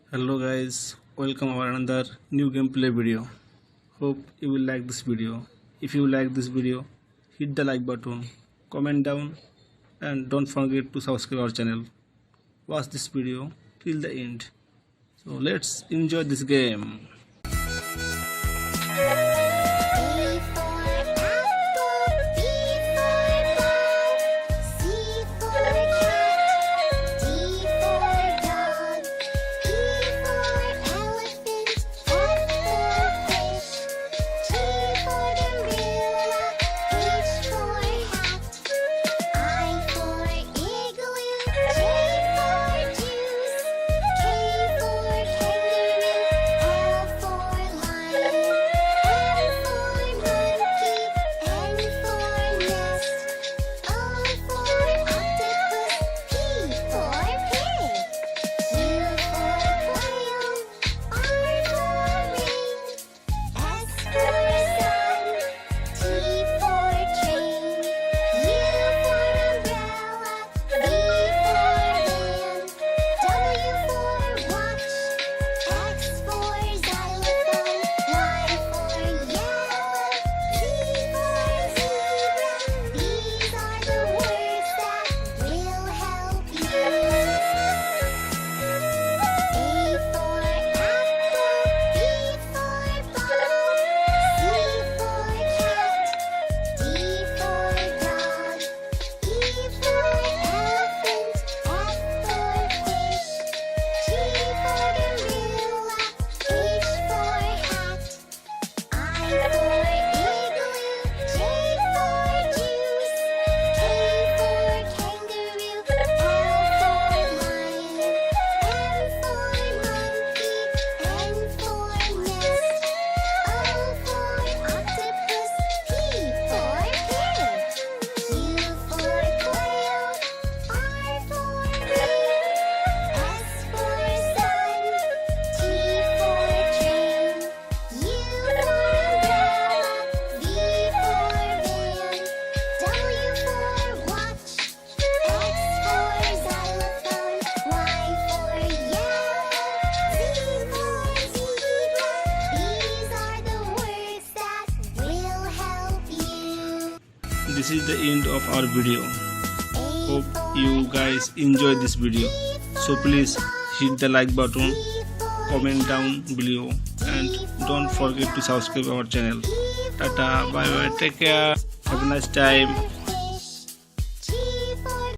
Hello guys, welcome our another new gameplay video. Hope you will like this video. If you like this video, hit the like button, comment down and don't forget to subscribe our channel. Watch this video till the end. So let's enjoy this game. This is the end of our video. Hope you guys enjoy this video. So please hit the like button, comment down below and don't forget to subscribe our channel. Tata, bye bye, take care, have a nice time.